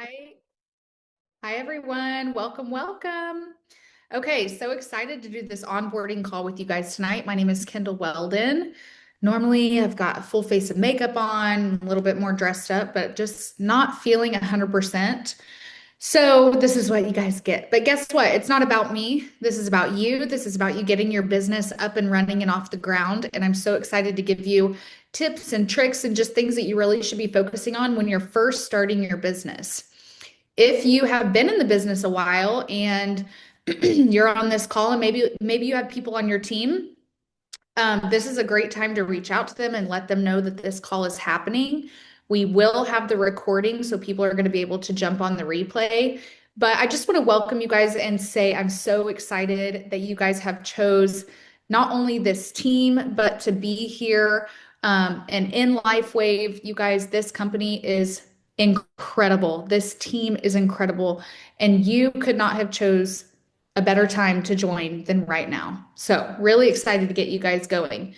Hi, hi everyone. Welcome, welcome. Okay, so excited to do this onboarding call with you guys tonight. My name is Kendall Weldon. Normally, I've got a full face of makeup on, a little bit more dressed up, but just not feeling 100%. So, this is what you guys get. But guess what? It's not about me. This is about you. This is about you getting your business up and running and off the ground. And I'm so excited to give you tips and tricks and just things that you really should be focusing on when you're first starting your business. If you have been in the business a while and you're on this call and maybe you have people on your team, this is a great time to reach out to them and let them know that this call is happening. We will have the recording, so people are going to be able to jump on the replay. But I just want to welcome you guys and say I'm so excited that you guys have chose not only this team, but to be here and in LifeWave. You guys, this company is incredible. This team is incredible, and you could not have chose a better time to join than right now. So really excited to get you guys going.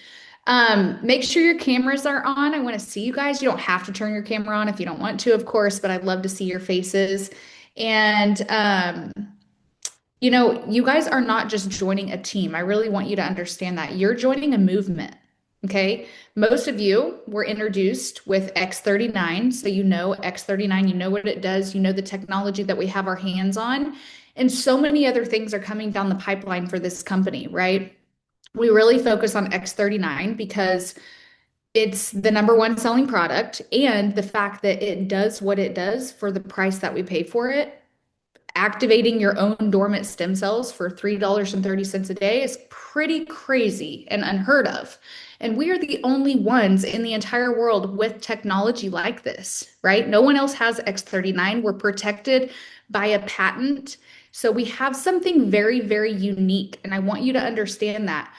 Make sure your cameras are on. I want to see you guys. You don't have to turn your camera on if you don't want to, of course, but I'd love to see your faces. And you guys are not just joining a team. I really want you to understand that you're joining a movement. Okay. Most of you were introduced with X39. So you know X39, you know what it does, you know the technology that we have our hands on. And so many other things are coming down the pipeline for this company, right? We really focus on X39 because it's the number one selling product and the fact that it does what it does for the price that we pay for it. Activating your own dormant stem cells for $3.30 a day is pretty crazy and unheard of. And we are the only ones in the entire world with technology like this, right? No one else has X39. We're protected by a patent. So we have something very, very unique. And I want you to understand that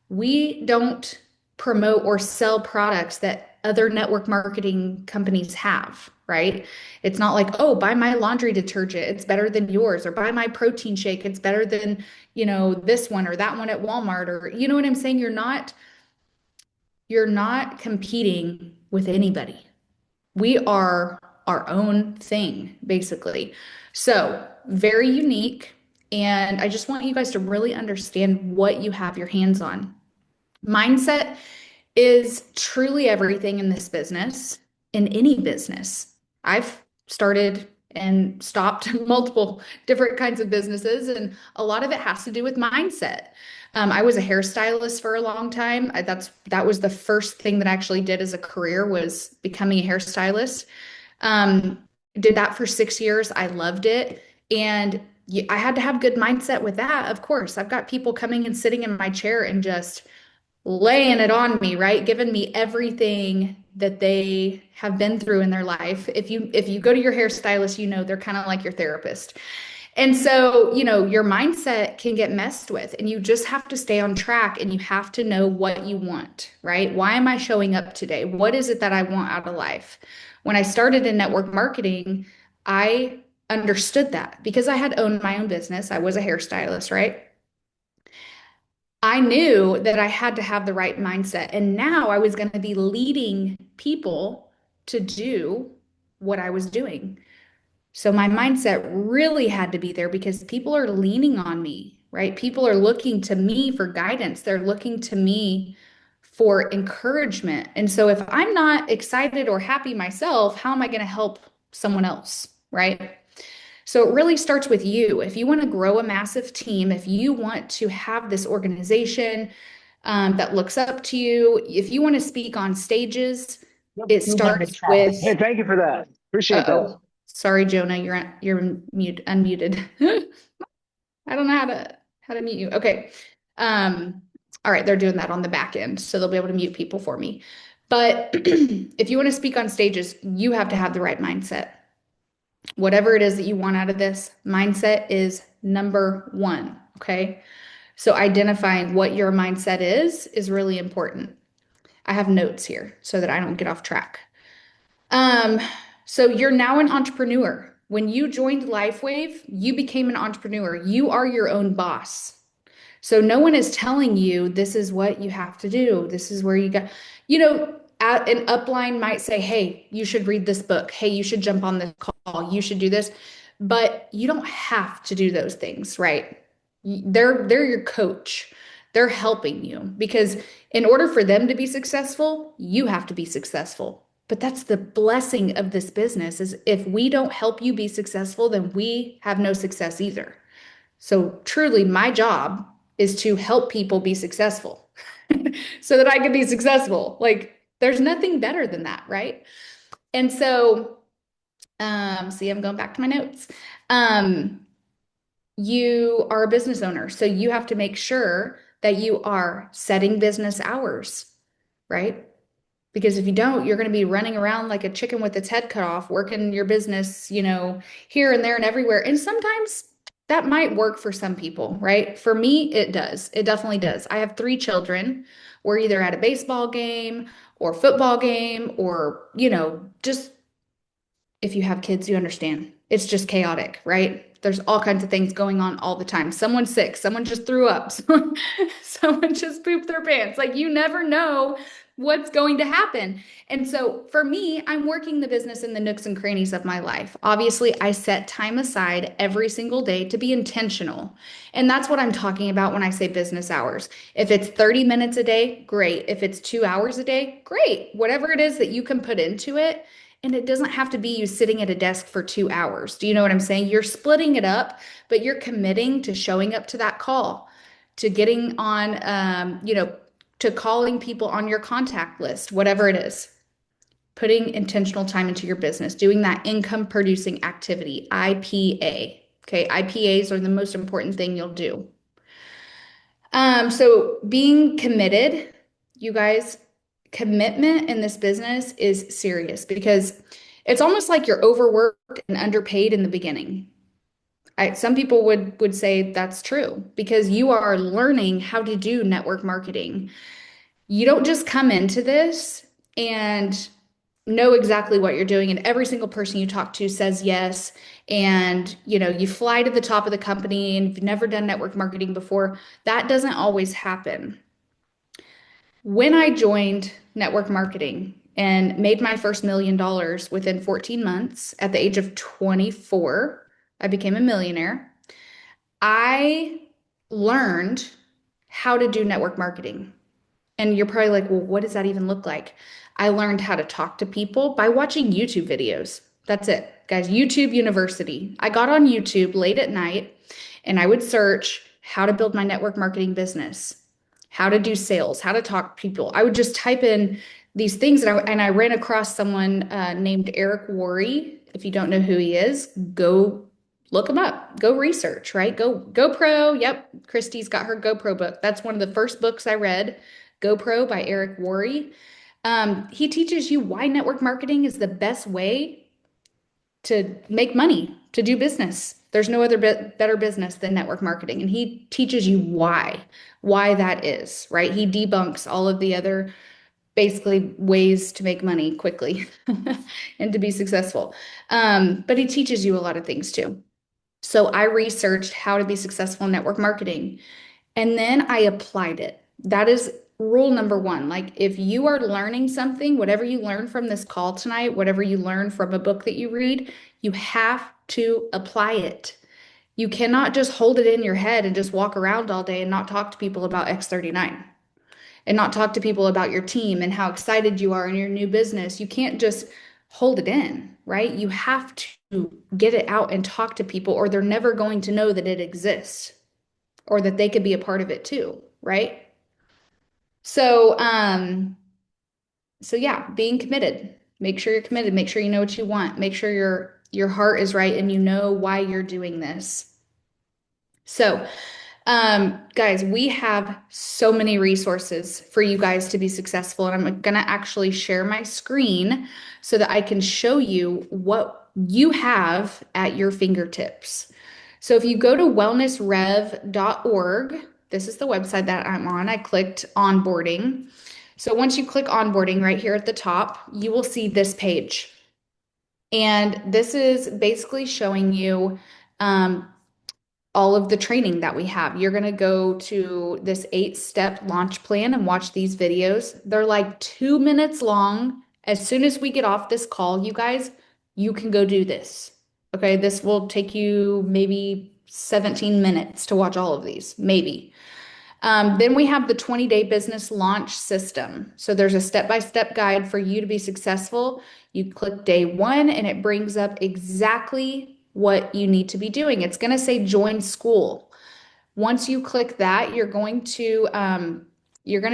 we don't promote or sell products that other network marketing companies have, right? It's not like, oh, buy my laundry detergent, it's better than yours, or buy my protein shake, it's better than, this one or that one at Walmart, or you know what I'm saying? You're not competing with anybody. We are our own thing, basically. So, very unique. And I just want you guys to really understand what you have your hands on. Mindset is truly everything in this business, in any business. I've started and stopped multiple different kinds of businesses, and a lot of it has to do with mindset. I was a hairstylist for a long time. That was the first thing that I actually did as a career was becoming a hairstylist. Um, did that for 6 years. I loved it, and I had to have good mindset with that. Of course, I've got people coming and sitting in my chair and just laying it on me, right? Giving me everything that they have been through in their life. If you go to your hairstylist, they're kind of like your therapist. And so, your mindset can get messed with, and you just have to stay on track and you have to know what you want, right? Why am I showing up today? What is it that I want out of life? When I started in network marketing, I understood that because I had owned my own business. I was a hairstylist, right? I knew that I had to have the right mindset. And now I was going to be leading people to do what I was doing. So my mindset really had to be there because people are leaning on me, right? People are looking to me for guidance. They're looking to me for encouragement. And so if I'm not excited or happy myself, how am I going to help someone else, right? So it really starts with you. If you want to grow a massive team, if you want to have this organization that looks up to you, if you want to speak on stages, it starts with, Hey, thank you for that. Appreciate that. uh-oh, sorry, Jonah, you're unmuted. I don't know how to mute you. Okay. Um, all right, they're doing that on the back end, so they'll be able to mute people for me. But if you want to speak on stages, you have to have the right mindset. Whatever it is that you want out of this, mindset is number one. Okay. So identifying what your mindset is really important. I have notes here so that I don't get off track. Um, so you're now an entrepreneur. When you joined LifeWave, you became an entrepreneur. You are your own boss. So no one is telling you this is what you have to do. This is where you got, you know, an upline might say, hey, you should read this book. Hey, you should jump on this call. You should do this. But you don't have to do those things, right? They're your coach. They're helping you because in order for them to be successful, you have to be successful. But that's the blessing of this business is if we don't help you be successful, then we have no success either. So truly my job is to help people be successful so that I can be successful. Like there's nothing better than that, right? And so, see, I'm going back to my notes. Um, you are a business owner, so you have to make sure that you are setting business hours, right? Because if you don't, you're going to be running around like a chicken with its head cut off, working your business, here and there and everywhere. And sometimes that might work for some people, right? For me, it does. It definitely does. I have three children. We're either at a baseball game or football game or, just if you have kids, you understand. It's just chaotic, right? There's all kinds of things going on all the time. Someone's sick, someone just threw up, someone just pooped their pants. Like you never know what's going to happen. And so for me, I'm working the business in the nooks and crannies of my life. Obviously, I set time aside every single day to be intentional. And that's what I'm talking about when I say business hours. If it's 30 minutes a day, great. If it's 2 hours a day, great. Whatever it is that you can put into it, and it doesn't have to be you sitting at a desk for 2 hours. Do you know what I'm saying? You're splitting it up, but you're committing to showing up to that call, to getting on, to calling people on your contact list, whatever it is. Putting intentional time into your business, doing that income producing activity, IPA. Okay, IPAs are the most important thing you'll do. So being committed, you guys, commitment in this business is serious because it's almost like you're overworked and underpaid in the beginning. Some people would say that's true because you are learning how to do network marketing. You don't just come into this and know exactly what you're doing, and every single person you talk to says yes. And you fly to the top of the company and you've never done network marketing before. That doesn't always happen. When I joined network marketing and made my first $1 million within 14 months at the age of 24, I became a millionaire. I learned how to do network marketing. And you're probably like, well, what does that even look like? I learned how to talk to people by watching YouTube videos. That's it, guys. YouTube University. I got on YouTube late at night and I would search how to build my network marketing business, how to do sales, how to talk to people. I would just type in these things and I ran across someone named Eric Worre. If you don't know who he is, go look him up. Go research, right? Go GoPro. Yep, Christy's got her GoPro book. That's one of the first books I read. GoPro by Eric Worre. He teaches you why network marketing is the best way to make money, to do business. There's no other better business than network marketing. And he teaches you why that is, right? He debunks all of the other basically ways to make money quickly and to be successful. But he teaches you a lot of things too. So I researched how to be successful in network marketing. And then I applied it. That is rule number one. Like if you are learning something, whatever you learn from this call tonight, whatever you learn from a book that you read, you have to apply it. You cannot just hold it in your head and just walk around all day and not talk to people about X39 and not talk to people about your team and how excited you are in your new business. You can't just hold it in, right? You have to get it out and talk to people, or they're never going to know that it exists or that they could be a part of it too, right? So, yeah, being committed. Make sure you're committed. Make sure you know what you want. Make sure your heart is right and you know why you're doing this. So, guys, we have so many resources for you guys to be successful, and I'm gonna actually share my screen so that I can show you what you have at your fingertips. So if you go to wellnessrev.org, this is the website that I'm on. I clicked onboarding. So once you click onboarding right here at the top, you will see this page. And this is basically showing you all of the training that we have. You're going to go to this 8-step launch plan and watch these videos. They're like 2 minutes long. As soon as we get off this call, you guys, you can go do this. Okay, this will take you maybe 17 minutes to watch all of these, maybe. Then we have the 20-day business launch system. So there's a step-by-step guide for you to be successful. You click day one and it brings up exactly what you need to be doing. It's going to say join school. Once you click that, you're going to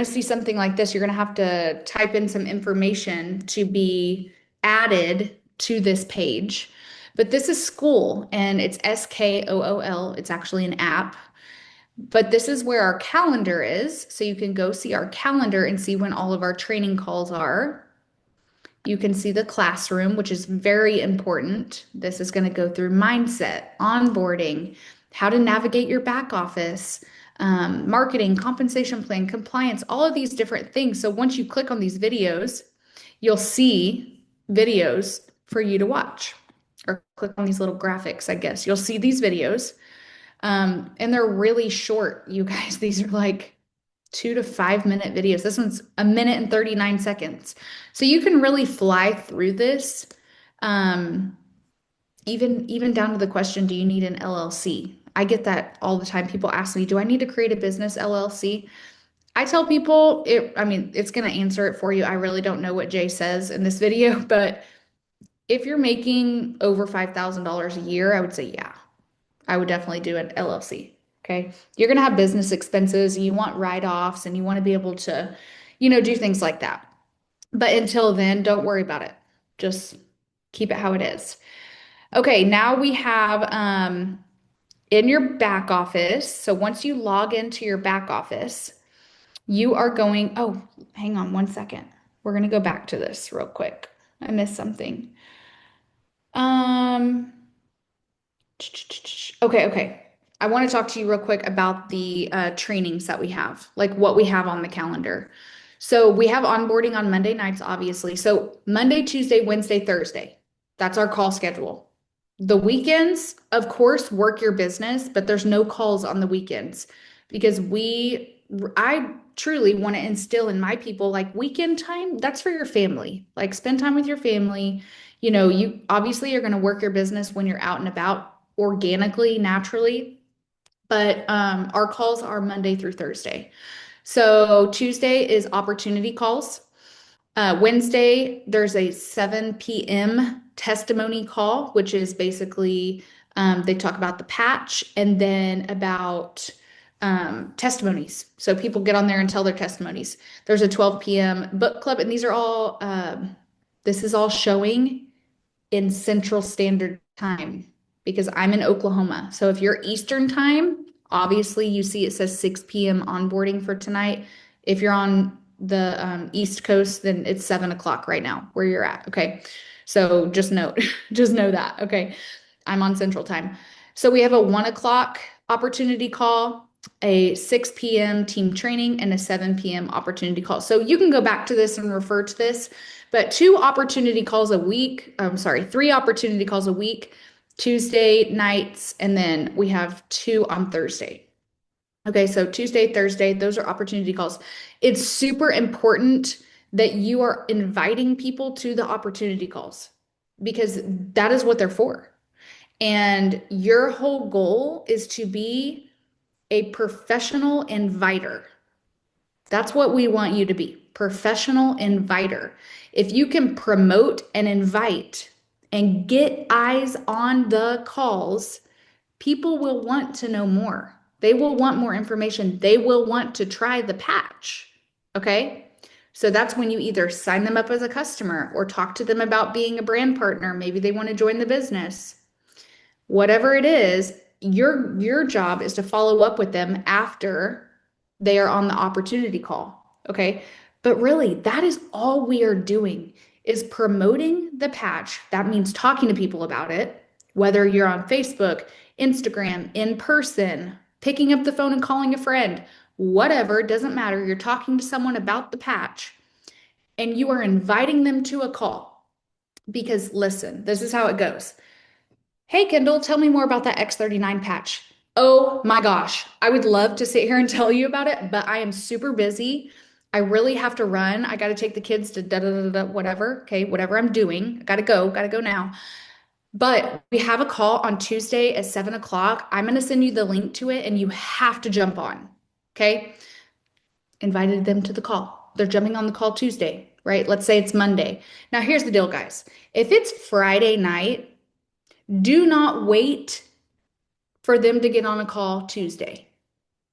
see something like this. You're going to have to type in some information to be added to this page. But this is school and it's SKOOL. It's actually an app. But this is where our calendar is. So you can go see our calendar and see when all of our training calls are. You can see the classroom, which is very important. This is going to go through mindset, onboarding, how to navigate your back office, marketing, compensation plan, compliance, all of these different things. So once you click on these videos, you'll see videos for you to watch, or click on these little graphics, I guess. You'll see these videos. And they're really short, you guys. These are like 2 to 5 minute videos. This one's 1 minute and 39 seconds. So you can really fly through this. Um, even down to the question, do you need an LLC? I get that all the time. People ask me, do I need to create a business LLC? I tell people it's going to answer it for you. I really don't know what Jay says in this video, but if you're making over $5,000 a year, I would say, yeah, I would definitely do an LLC. Okay. You're going to have business expenses and you want write-offs and you want to be able to, do things like that. But until then, don't worry about it. Just keep it how it is. Okay. Now we have in your back office. So once you log into your back office, you are going, oh, hang on 1 second. We're going to go back to this real quick. I missed something. Um, okay. I want to talk to you real quick about the trainings that we have, like what we have on the calendar. So we have onboarding on Monday nights, obviously. So Monday, Tuesday, Wednesday, Thursday. That's our call schedule. The weekends, of course, work your business, but there's no calls on the weekends because I truly want to instill in my people like weekend time, that's for your family. Like spend time with your family. You obviously are going to work your business when you're out and about organically, naturally, but our calls are Monday through Thursday. So Tuesday is opportunity calls. Wednesday, there's a 7 p.m. testimony call, which is basically they talk about the patch and then about testimonies. So people get on there and tell their testimonies. There's a 12 p.m. book club, and these are all, this is all showing in Central Standard Time because I'm in Oklahoma. So if you're Eastern Time, obviously you see it says 6 p.m. onboarding for tonight. If you're on the East Coast, then it's 7 o'clock right now where you're at. Okay. So just note, just know that. Okay. I'm on Central Time. So we have a 1 o'clock opportunity call, a 6 p.m. team training, and a 7 p.m. opportunity call. So you can go back to this and refer to this, but 2 opportunity calls a week. I'm sorry, 3 opportunity calls a week, Tuesday nights, and then we have 2 on Thursday. Okay, so Tuesday, Thursday, those are opportunity calls. It's super important that you are inviting people to the opportunity calls because that is what they're for. And your whole goal is to be a professional inviter. That's what we want you to be, professional inviter. If you can promote and invite and get eyes on the calls, people will want to know more. They will want more information. They will want to try the patch. Okay. So that's when you either sign them up as a customer or talk to them about being a brand partner. Maybe they want to join the business. Whatever it is, your job is to follow up with them after they are on the opportunity call. Okay. But really, that is all we are doing is promoting the patch. That means talking to people about it, whether you're on Facebook, Instagram, in person, picking up the phone and calling a friend, whatever, doesn't matter. You're talking to someone about the patch and you are inviting them to a call. Because listen, this is how it goes. Hey, Kendall, tell me more about that X39 patch. Oh my gosh. I would love to sit here and tell you about it, but I am super busy. I really have to run. I got to take the kids to da da da da, whatever. Okay, whatever I'm doing. I got to go now. But we have a call on Tuesday at 7 o'clock. I'm going to send you the link to it and you have to jump on. Okay. Invited them to the call. They're jumping on the call Tuesday, right? Let's say it's Monday. Now, here's the deal, guys. If it's Friday night, do not wait for them to get on a call Tuesday.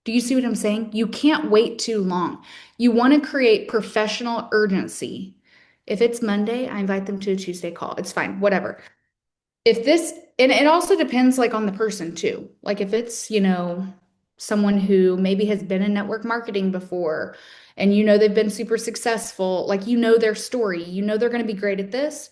Do you see what I'm saying? You can't wait too long. You want to create professional urgency. If it's Monday, I invite them to a Tuesday call. It's fine, whatever. If this, and it also depends like on the person too. Like if it's, someone who maybe has been in network marketing before and they've been super successful, like their story, they're going to be great at this,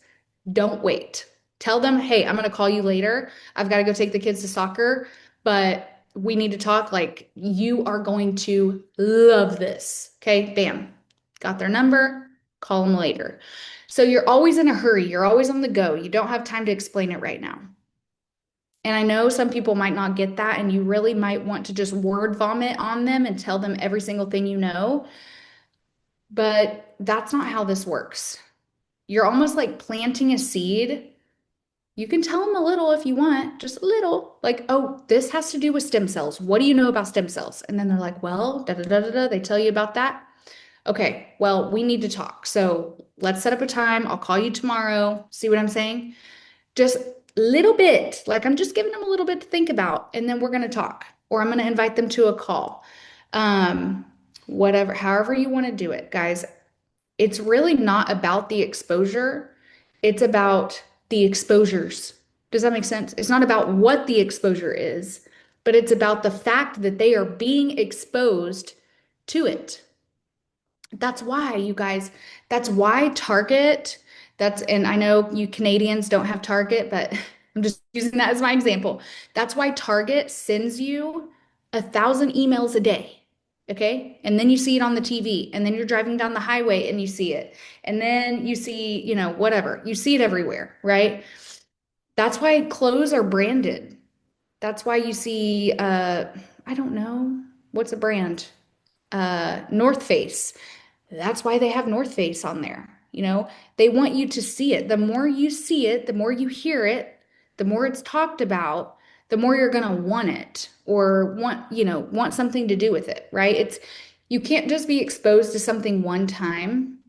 don't wait. Tell them, hey, I'm going to call you later. I've got to go take the kids to soccer, but we need to talk. Like you are going to love this. Okay, bam. Got their number, call them later. So you're always in a hurry. You're always on the go. You don't have time to explain it right now. And I know some people might not get that, and you really might want to just word vomit on them and tell them every single thing you know. But that's not how this works. You're almost like planting a seed. You can tell them a little if you want, just a little. Like, oh, this has to do with stem cells. What do you know about stem cells? And then they're like, well, da da da da da. They tell you about that. Okay, well, we need to talk. So let's set up a time. I'll call you tomorrow. See what I'm saying? Just a little bit. Like I'm just giving them a little bit to think about, and then we're going to talk, or I'm going to invite them to a call. Um, Whatever, however you want to do it, guys. It's really not about the exposure. It's about the exposures. Does that make sense? It's not about what the exposure is, but it's about the fact that they are being exposed to it. That's why, you guys, that's why Target, and I know you Canadians don't have Target, but I'm just using that as my example. That's why Target sends you 1,000 emails a day. Okay. And then you see it on the TV, and then you're driving down the highway and you see it. And then you see, whatever, you see it everywhere, right? That's why clothes are branded. That's why you see, I don't know, what's a brand? North Face. That's why they have North Face on there. They want you to see it. The more you see it, the more you hear it, the more it's talked about, the more you're going to want it or want something to do with it, right? You can't just be exposed to something one time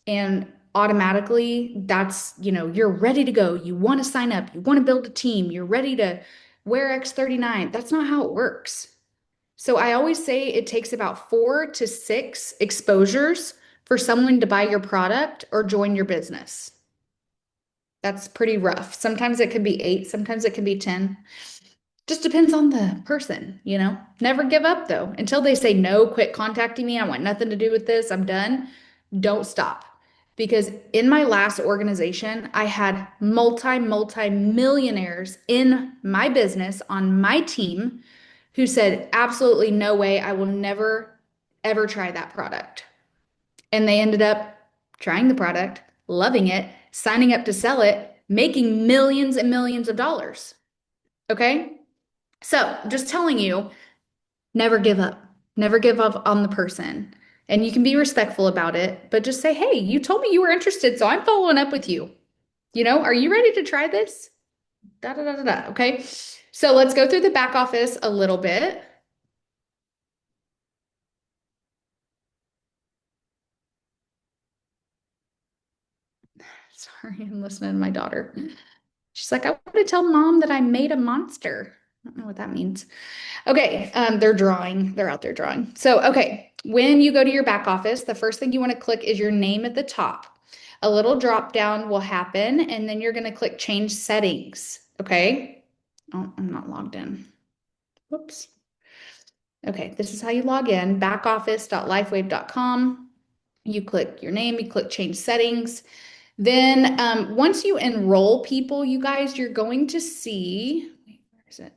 and automatically you're ready to go. You want to sign up, you want to build a team, you're ready to wear X39. That's not how it works. So I always say it takes about 4 to 6 exposures for someone to buy your product or join your business. That's pretty rough. Sometimes it could be 8, sometimes it can be 10. Just depends on the person. Never give up though. Until they say no, quit contacting me. I want nothing to do with this. I'm done. Don't stop. Because in my last organization, I had multi millionaires in my business on my team who said, absolutely no way, I will never, ever try that product. And they ended up trying the product, loving it, signing up to sell it, making millions and millions of dollars. Okay. So just telling you, never give up. Never give up on the person. And you can be respectful about it, but just say, hey, you told me you were interested, so I'm following up with you. Are you ready to try this? Da da da da da. Okay. So let's go through the back office a little bit. Sorry, I'm listening to my daughter. She's like, I want to tell mom that I made a monster. I don't know what that means. Okay, they're drawing. They're out there drawing. So, okay, when you go to your back office, the first thing you want to click is your name at the top. A little drop down will happen, and then you're going to click change settings. Okay. Oh, I'm not logged in. Whoops. Okay, this is how you log in, backoffice.lifewave.com. You click your name, you click change settings. Then once you enroll people, you guys, you're going to see, wait, where is it?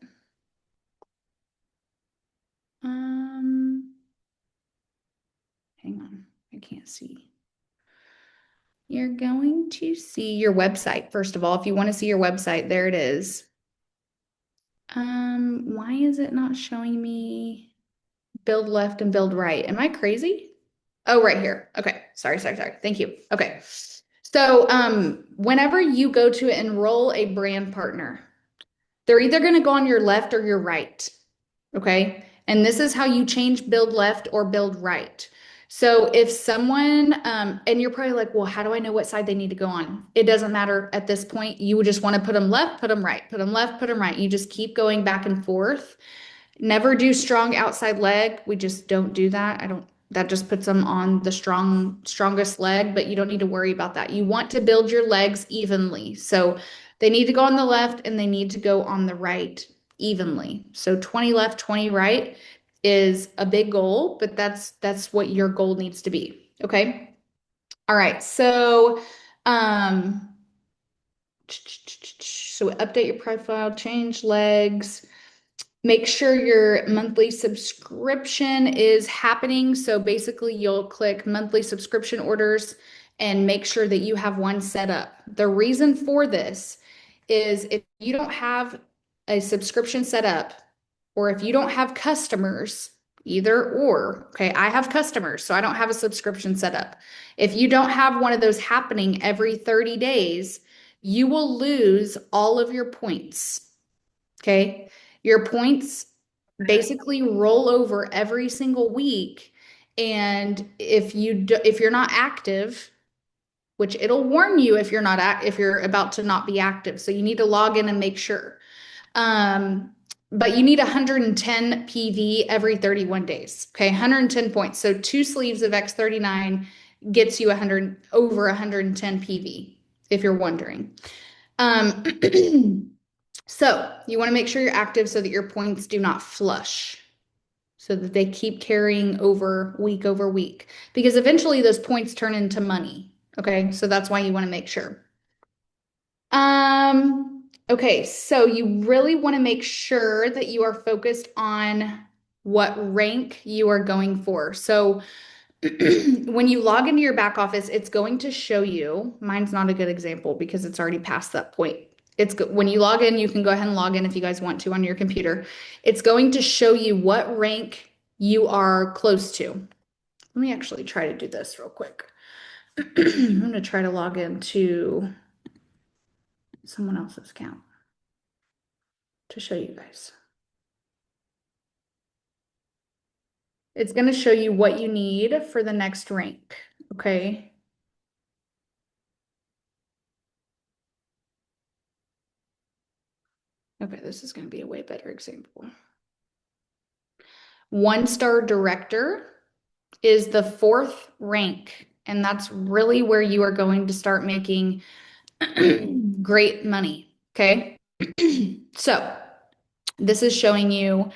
Hang on, I can't see. You're going to see your website, first of all. If you want to see your website, there it is. Why is it not showing me build left and build right? Am I crazy? Oh, right here. Okay. Sorry. Thank you. Okay. So, whenever you go to enroll a brand partner, they're either going to go on your left or your right. Okay. And this is how you change build left or build right. So if someone, and you're probably like, well, how do I know what side they need to go on? It doesn't matter at this point. You would just want to put them left, put them right, put them left, put them right. You just keep going back and forth. Never do strong outside leg. We just don't do that. That just puts them on the strongest leg, but you don't need to worry about that. You want to build your legs evenly. So they need to go on the left and they need to go on the right evenly. So 20 left, 20 right is a big goal, but that's what your goal needs to be. Okay. All right. So update your profile, change legs. Make sure your monthly subscription is happening. So basically, you'll click monthly subscription orders and make sure that you have one set up. The reason for this is if you don't have a subscription set up, or if you don't have customers, either or, okay, I have customers, so I don't have a subscription set up. If you don't have one of those happening every 30 days, you will lose all of your points. Okay. Your points basically roll over every single week. And if you're not active, which it'll warn you if if you're about to not be active. So you need to log in and make sure. Um, but you need 110 PV every 31 days. Okay, 110 points. So two sleeves of X39 gets you 100 over 110 PV, if you're wondering. Um, So you want to make sure you're active so that your points do not flush, so that they keep carrying over week, because eventually those points turn into money. Okay, so that's why you want to make sure. Okay, so you really want to make sure that you are focused on what rank you are going for. So when you log into your back office, it's going to show you, mine's not a good example because it's already past that point. When you log in, you can go ahead and log in if you guys want to on your computer. It's going to show you what rank you are close to. Let me actually try to do this real quick. I'm going to try to log into someone else's account to show you guys. It's going to show you what you need for the next rank. Okay. Okay, this is going to be a way better example. 1-star director is the 4th rank, and that's really where you are going to start making great money. Okay. So this is showing you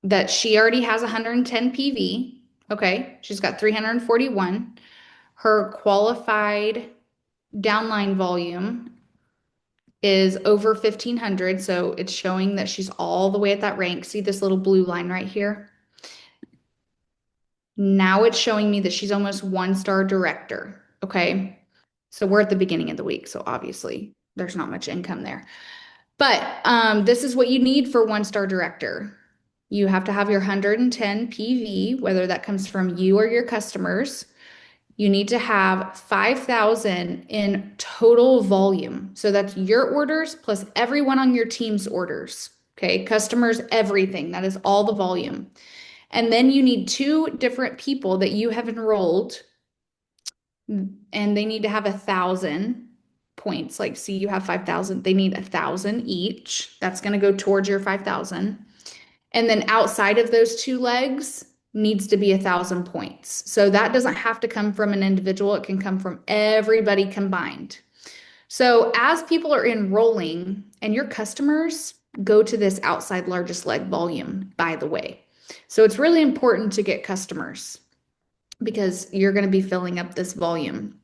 that she already has 110 PV. Okay. She's got 341. Her qualified downline volume is over 1,500. So it's showing that she's all the way at that rank. See this little blue line right here? Now it's showing me that she's almost 1-star director. Okay. So we're at the beginning of the week. So obviously there's not much income there. But this is what you need for 1-star director. You have to have your 110 PV, whether that comes from you or your customers. You need to have 5,000 in total volume. So that's your orders plus everyone on your team's orders. Okay. Customers, everything. That is all the volume. And then you need 2 different people that you have enrolled, and they need to have 1,000 points. Like, see, you have 5,000. They need 1,000 each. That's going to go towards your 5,000. And then outside of those 2 legs needs to be 1,000 points. So that doesn't have to come from an individual. It can come from everybody combined. So as people are enrolling, and your customers go to this outside largest leg volume, by the way. So it's really important to get customers because you're going to be filling up this volume.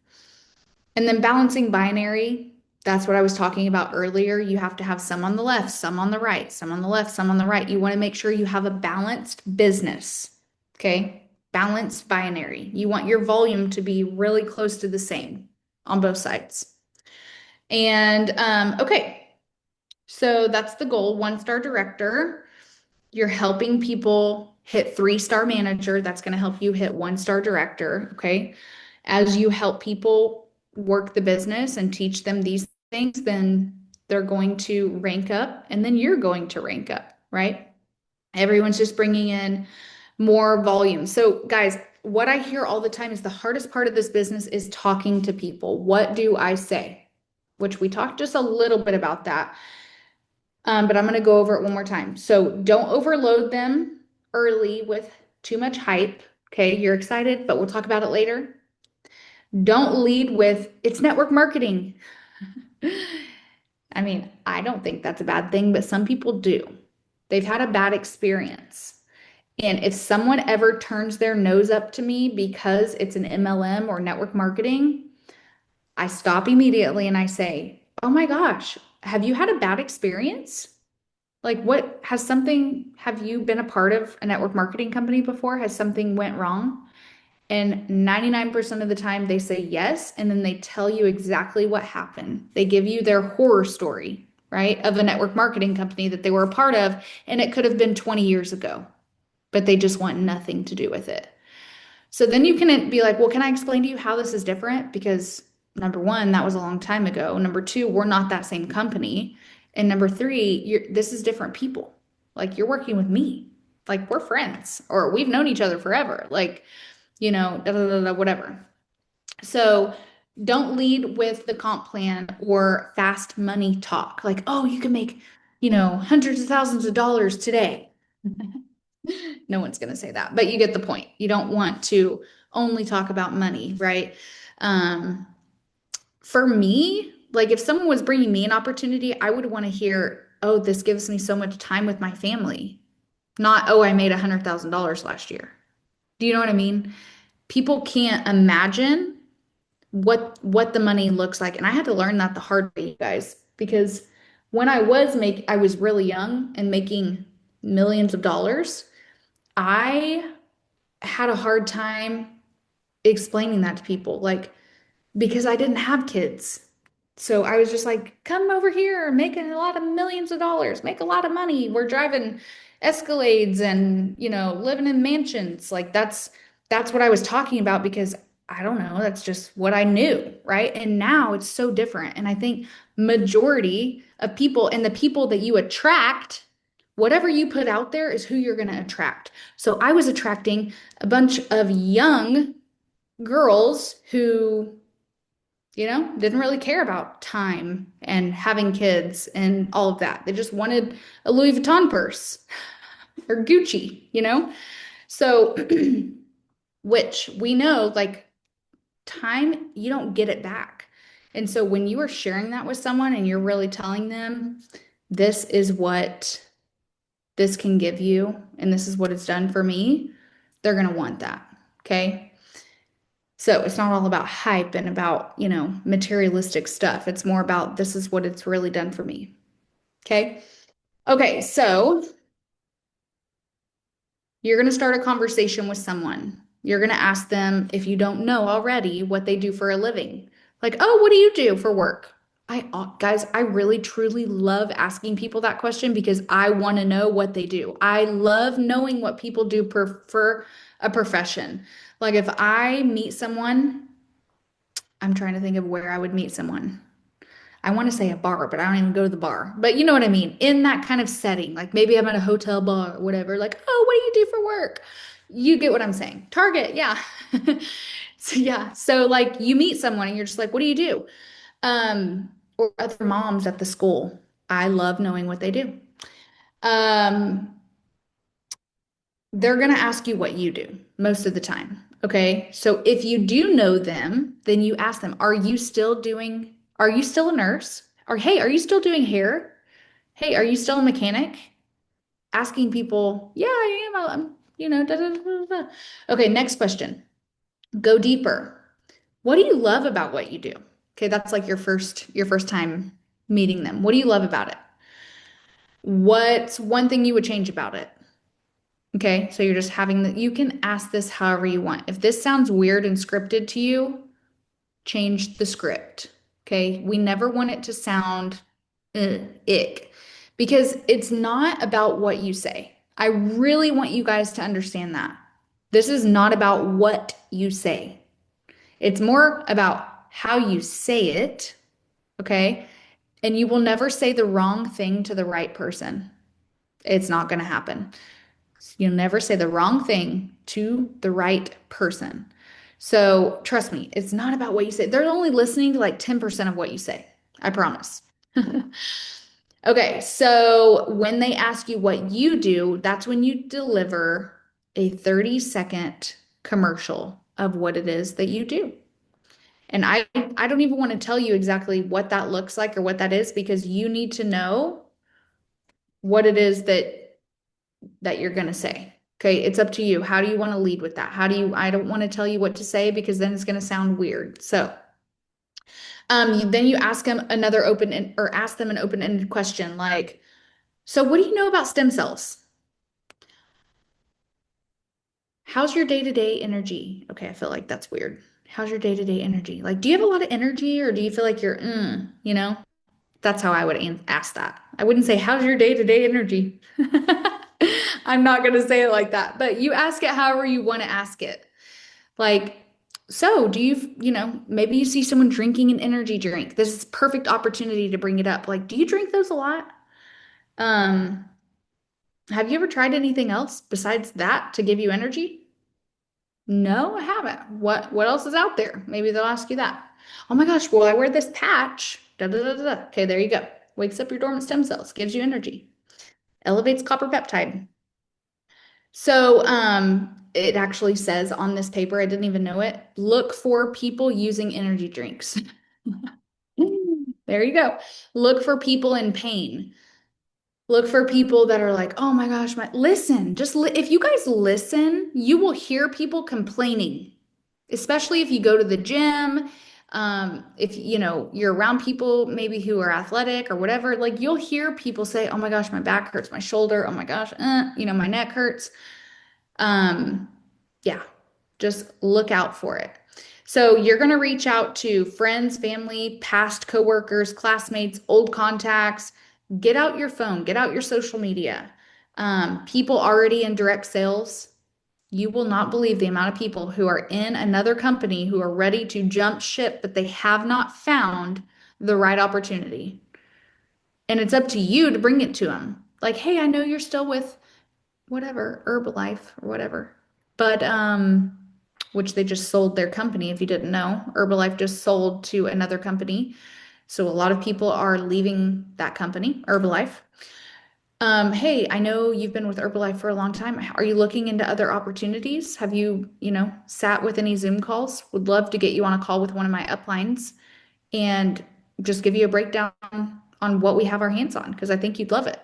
And then balancing binary, that's what I was talking about earlier. You have to have some on the left, some on the right, some on the left, some on the right. You want to make sure you have a balanced business. Okay. Balanced binary. You want your volume to be really close to the same on both sides. And okay. So that's the goal, 1-star director. You're helping people hit 3-star manager. That's going to help you hit 1-star director. Okay. As you help people work the business and teach them these things, then they're going to rank up and then you're going to rank up, right? Everyone's just bringing in more volume. So, guys, what I hear all the time is the hardest part of this business is talking to people. What do I say? Which we talked just a little bit about that. But I'm going to go over it one more time. So don't overload them early with too much hype. Okay, you're excited, but we'll talk about it later. Don't lead with it's network marketing. I mean, I don't think that's a bad thing, but some people do. They've had a bad experience. And if someone ever turns their nose up to me because it's an MLM or network marketing, I stop immediately and I say, "Oh my gosh, have you had a bad experience? Like what has something, have you been a part of a network marketing company before? Has something went wrong?" And 99% of the time they say yes, and then they tell you exactly what happened. They give you their horror story, right, of a network marketing company that they were a part of, and it could have been 20 years ago, but they just want nothing to do with it. So then you can be like, well, can I explain to you how this is different? Because number one, that was a long time ago. Number two, we're not that same company. And number three, this is different people. Like you're working with me. Like we're friends or we've known each other forever. Like, da, da, da, da, whatever. So don't lead with the comp plan or fast money talk. Like, oh, you can make, hundreds of thousands of dollars today. No one's going to say that, but you get the point. You don't want to only talk about money, right? Um, for me, like if someone was bringing me an opportunity, I would want to hear, oh, this gives me so much time with my family, not, oh, I made $100,000 last year. Do you know what I mean? People can't imagine what the money looks like. And I had to learn that the hard way, you guys, because when I was really young and making millions of dollars, I had a hard time explaining that to people, like, because I didn't have kids. So I was just like, come over here, making a lot of millions of dollars, make a lot of money. We're driving Escalades and, living in mansions. Like that's what I was talking about because I don't know, that's just what I knew, right? And now it's so different. And I think majority of people and the people that you attract, whatever you put out there is who you're going to attract. So I was attracting a bunch of young girls who didn't really care about time and having kids and all of that. They just wanted a Louis Vuitton purse or Gucci. So, which we know, like time, you don't get it back. And so when you are sharing that with someone and you're really telling them, this is what this can give you, and this is what it's done for me, they're going to want that. Okay. So it's not all about hype and about, materialistic stuff. It's more about this is what it's really done for me. Okay. Okay. So you're going to start a conversation with someone. You're going to ask them, if you don't know already, what they do for a living. Like, oh, what do you do for work? Guys, I really truly love asking people that question because I want to know what they do. I love knowing what people do for a profession. Like if I meet someone, I'm trying to think of where I would meet someone. I want to say a bar, but I don't even go to the bar. But you know what I mean? In that kind of setting, like maybe I'm at a hotel bar or whatever, like, oh, what do you do for work? You get what I'm saying. Target, yeah. So yeah. So like you meet someone and you're just like, what do you do? Or other moms at the school. I love knowing what they do. Um, they're going to ask you what you do most of the time. Okay. So if you do know them, then you ask them, are you still a nurse? Or, hey, are you still doing hair? Hey, are you still a mechanic? Asking people, yeah, I am. Da, da, da, da, da. Okay. Next question. Go deeper. What do you love about what you do? Okay. That's like your first time meeting them. What do you love about it? What's one thing you would change about it? Okay, so you're just having you can ask this however you want. If this sounds weird and scripted to you, change the script. Okay, we never want it to sound Ick. Because it's not about what you say. I really want you guys to understand that. This is not about what you say. It's more about how you say it, okay? And you will never say the wrong thing to the right person. It's not going to happen. You'll never say the wrong thing to the right person. So trust me, it's not about what you say. They're only listening to like 10% of what you say. I promise. Okay, so when they ask you what you do, that's when you deliver a 30-second commercial of what it is that you do. And I don't even want to tell you exactly what that looks like or what that is because you need to know what it is that you're going to say. Okay, it's up to you. How do you want to lead with that? How do you, I don't want to tell you what to say because then it's going to sound weird. So, then you ask them another or ask them an open-ended question like, so what do you know about stem cells? How's your day-to-day energy? Okay, I feel like that's weird. How's your day-to-day energy? Like, do you have a lot of energy or do you feel like you're, you know? That's how I would ask that. I wouldn't say, how's your day-to-day energy? I'm not going to say it like that, but you ask it however you want to ask it. Like, so do you, maybe you see someone drinking an energy drink. This is perfect opportunity to bring it up. Like, do you drink those a lot? Um, have you ever tried anything else besides that to give you energy? No, I haven't. What else is out there? Maybe they'll ask you that. Oh my gosh, well, I wear this patch. Da, da, da, da, da. Okay, there you go. Wakes up your dormant stem cells, gives you energy, elevates copper peptide. So, it actually says on this paper, I didn't even know it, look for people using energy drinks. There you go. Look for people in pain. Look for people that are like, oh my gosh, listen, if you guys listen, you will hear people complaining, especially if you go to the gym. If you're around people maybe who are athletic or whatever, like you'll hear people say, oh my gosh, my back hurts, my shoulder, oh my gosh, my neck hurts. Um, yeah, just look out for it. So you're going to reach out to friends, family, past coworkers, classmates, old contacts. Get out your phone, get out your social media. People already in direct sales, you will not believe the amount of people who are in another company who are ready to jump ship, but they have not found the right opportunity. And it's up to you to bring it to them. Like, hey, I know you're still with whatever, Herbalife or whatever. But which they just sold their company if you didn't know. Herbalife just sold to another company. So a lot of people are leaving that company, Herbalife. Hey, I know you've been with Herbalife for a long time. Are you looking into other opportunities? Have you, sat with any Zoom calls? Would love to get you on a call with one of my uplines and just give you a breakdown on what we have our hands on because I think you'd love it.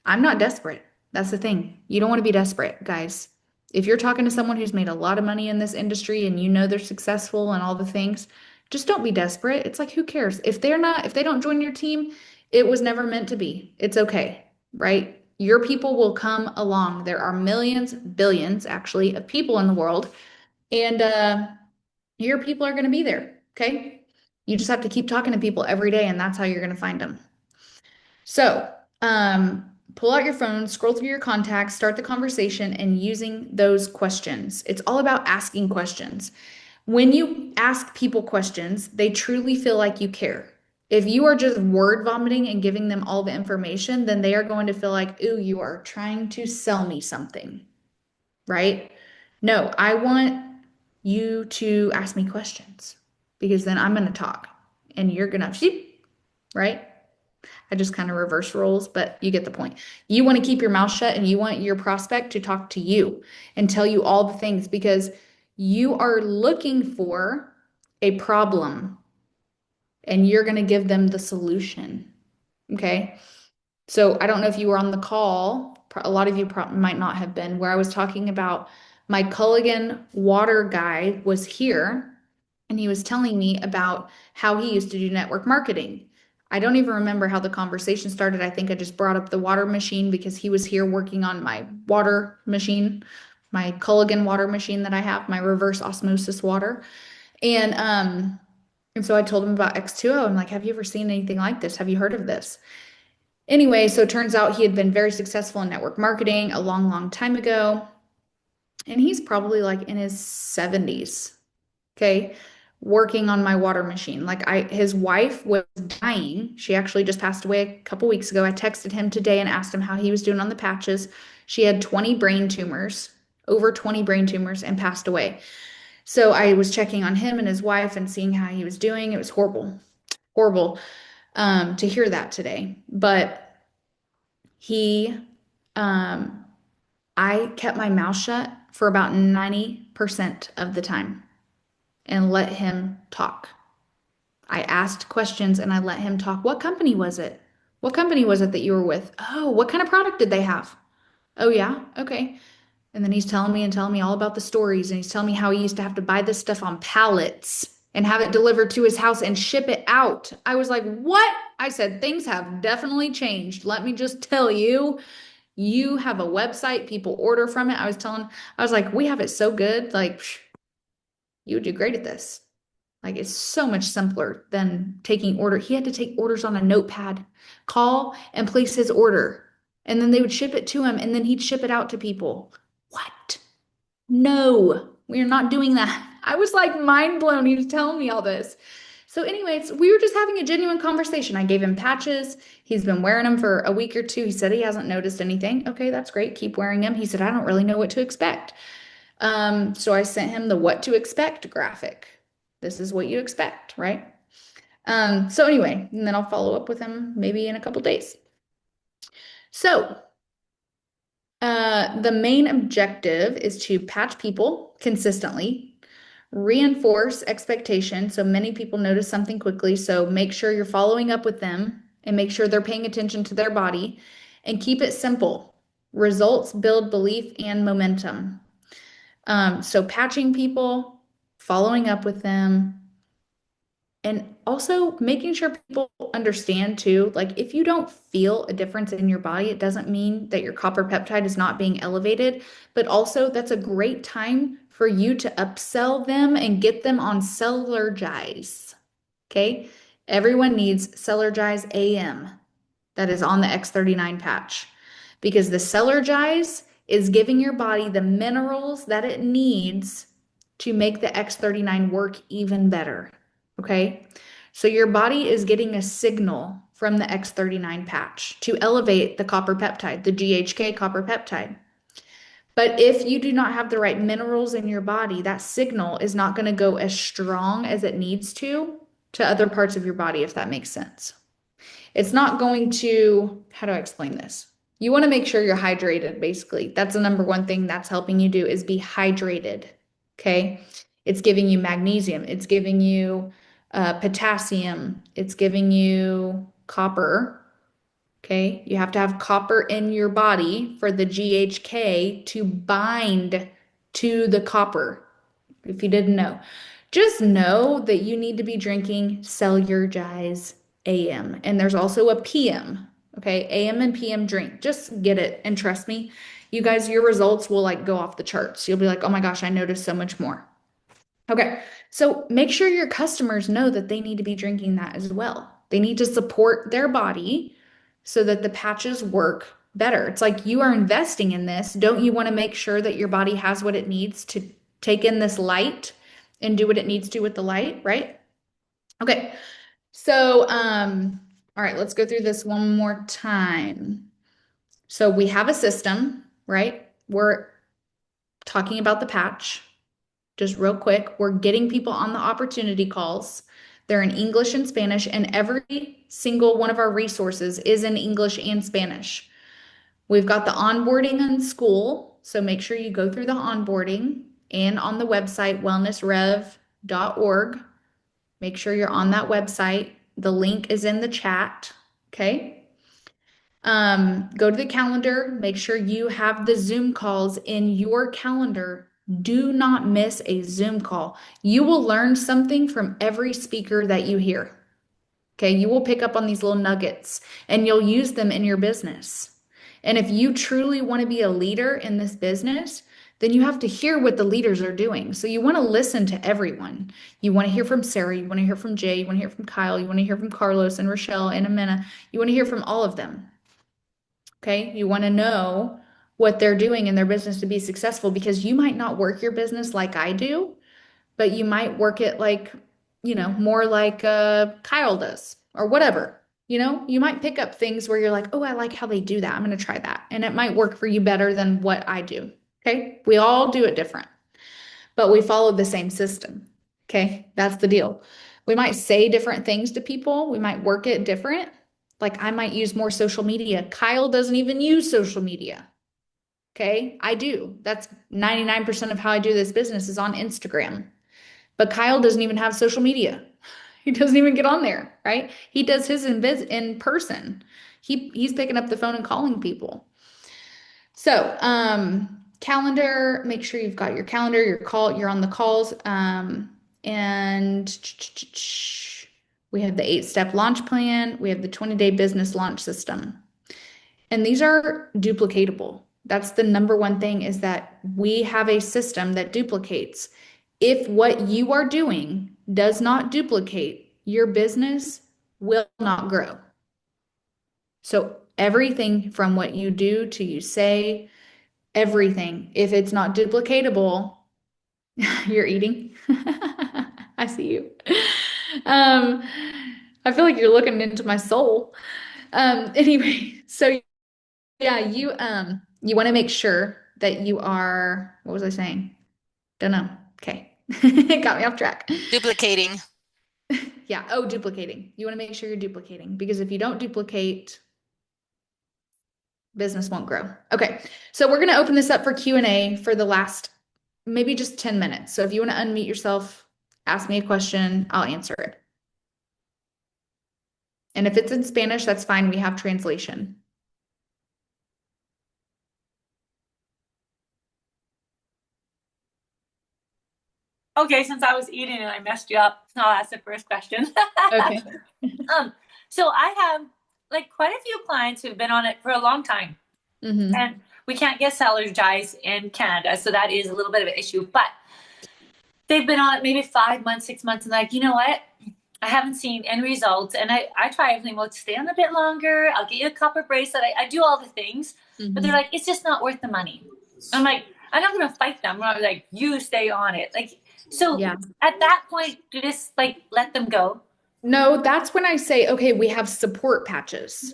I'm not desperate. That's the thing. You don't want to be desperate, guys. If you're talking to someone who's made a lot of money in this industry and you know they're successful and all the things, just don't be desperate. It's like, who cares? If they don't join your team, it was never meant to be. It's okay, right? Your people will come along. There are millions, billions actually, of people in the world, and your people are going to be there, okay? You just have to keep talking to people every day, and that's how you're going to find them. So, pull out your phone, scroll through your contacts, start the conversation, and using those questions. It's all about asking questions. When you ask people questions, they truly feel like you care. If you are just word vomiting and giving them all the information, then they are going to feel like, ooh, you are trying to sell me something, right? No, I want you to ask me questions because then I'm going to talk and you're going to, right? I just kind of reverse roles, but you get the point. You want to keep your mouth shut and you want your prospect to talk to you and tell you all the things because you are looking for a problem and you're going to give them the solution. Okay. So I don't know if you were on the call. A lot of you might not have been, where I was talking about my Culligan water guy was here and he was telling me about how he used to do network marketing. I don't even remember how the conversation started. I think I just brought up the water machine because he was here working on my water machine, my Culligan water machine that I have, my reverse osmosis water. And And so I told him about X2O. I'm like, have you ever seen anything like this? Have you heard of this? Anyway, so it turns out he had been very successful in network marketing a long, long time ago. And he's probably like in his 70s, okay, working on my water machine. His wife was dying. She actually just passed away a couple weeks ago. I texted him today and asked him how he was doing on the patches. She had 20 brain tumors, over 20 brain tumors, and passed away. So I was checking on him and his wife and seeing how he was doing. It was horrible, horrible to hear that today. But he, um, I kept my mouth shut for about 90% of the time and let him talk. I asked questions and I let him talk. What company was it? What company was it that you were with? Oh, what kind of product did they have? Oh, yeah. Okay. And then he's telling me and telling me all about the stories. And he's telling me how he used to have to buy this stuff on pallets and have it delivered to his house and ship it out. I was like, what? I said, things have definitely changed. Let me just tell you, you have a website, people order from it. I was like, we have it so good. Like, you would do great at this. Like it's so much simpler than taking order. He had to take orders on a notepad, call and place his order, and then they would ship it to him, and then he'd ship it out to people. What? No, we are not doing that. I was like mind blown. He was telling me all this. So, anyways, we were just having a genuine conversation. I gave him patches. He's been wearing them for a week or two. He said he hasn't noticed anything. Okay, that's great. Keep wearing them. He said, I don't really know what to expect. So I sent him the what to expect graphic. This is what you expect, right? So anyway, and then I'll follow up with him maybe in a couple days. So the main objective is to patch people consistently, reinforce expectation. So many people notice something quickly. So make sure you're following up with them and make sure they're paying attention to their body and keep it simple. Results build belief and momentum. So patching people, following up with them, and also making sure people understand too, like if you don't feel a difference in your body, it doesn't mean that your copper peptide is not being elevated, but also that's a great time for you to upsell them and get them on Cellergize. Okay. Everyone needs Cellergize AM that is on the X39 patch because the Cellergize is giving your body the minerals that it needs to make the X39 work even better. Okay. So your body is getting a signal from the X39 patch to elevate the copper peptide, the GHK copper peptide. But if you do not have the right minerals in your body, that signal is not going to go as strong as it needs to other parts of your body, if that makes sense. It's not going to, how do I explain this? You want to make sure you're hydrated, basically. That's the number one thing that's helping you do is be hydrated. Okay. It's giving you magnesium. It's giving you potassium. It's giving you copper. Okay. You have to have copper in your body for the GHK to bind to the copper. If you didn't know, just know that you need to be drinking Cellulargize AM. And there's also a PM. Okay. AM and PM drink. Just get it. And trust me, you guys, your results will like go off the charts. You'll be like, oh my gosh, I noticed so much more. Okay. So make sure your customers know that they need to be drinking that as well. They need to support their body so that the patches work better. It's like you are investing in this. Don't you want to make sure that your body has what it needs to take in this light and do what it needs to with the light, right? Okay. So, all right, let's go through this one more time. So we have a system, right? We're talking about the patch. Just real quick, we're getting people on the opportunity calls. They're in English and Spanish, and every single one of our resources is in English and Spanish. We've got the onboarding in school, so make sure you go through the onboarding and on the website wellnessrev.org. Make sure you're on that website. The link is in the chat. Okay. Go to the calendar. Make sure you have the Zoom calls in your calendar. Do not miss a Zoom call. You will learn something from every speaker that you hear. Okay. You will pick up on these little nuggets and you'll use them in your business. And if you truly want to be a leader in this business, then you have to hear what the leaders are doing. So you want to listen to everyone. You want to hear from Sarah, you want to hear from Jay, you want to hear from Kyle, you want to hear from Carlos and Rochelle and Amina. You want to hear from all of them. Okay? You want to know what they're doing in their business to be successful because you might not work your business like I do, but you might work it like, more like Kyle does or whatever. You might pick up things where you're like, oh, I like how they do that. I'm going to try that. And it might work for you better than what I do. Okay. We all do it different, but we follow the same system. Okay. That's the deal. We might say different things to people. We might work it different. Like I might use more social media. Kyle doesn't even use social media. Okay. I do. That's 99% of how I do this business is on Instagram. But Kyle doesn't even have social media. He doesn't even get on there, right? He does his in person. He's picking up the phone and calling people. So, calendar, make sure you've got your calendar, you're on the calls. And we have the 8-step launch plan. We have the 20-day business launch system. And these are duplicatable. That's the number one thing is that we have a system that duplicates. If what you are doing does not duplicate, your business will not grow. So everything from what you do to you say, everything, if it's not duplicatable, you're eating. I see you. Um, I feel like you're looking into my soul. Anyway, so yeah, you want to make sure that you are, what was I saying? Don't know. Okay. It got me off track. Duplicating. Yeah. Oh, duplicating. You want to make sure you're duplicating because if you don't duplicate, business won't grow. Okay. So we're going to open this up for Q&A for the last maybe just 10 minutes. So if you want to unmute yourself, ask me a question, I'll answer it. And if it's in Spanish, that's fine. We have translation. Okay, since I was eating and I messed you up, I'll ask the first question. Okay. So I have like quite a few clients who've been on it for a long time. Mm-hmm. And we can't get seller's guides in Canada, so that is a little bit of an issue. But they've been on it maybe 5 months, 6 months, and like, you know what? I haven't seen any results. And I try everything. Well, stay on a bit longer. I'll get you a copper bracelet. I do all the things. Mm-hmm. But they're like, it's just not worth the money. I'm like, I'm not going to fight them. I'm like, you stay on it. Like, so Yeah. at that point, do just like let them go? No, that's when I say, okay, we have support patches.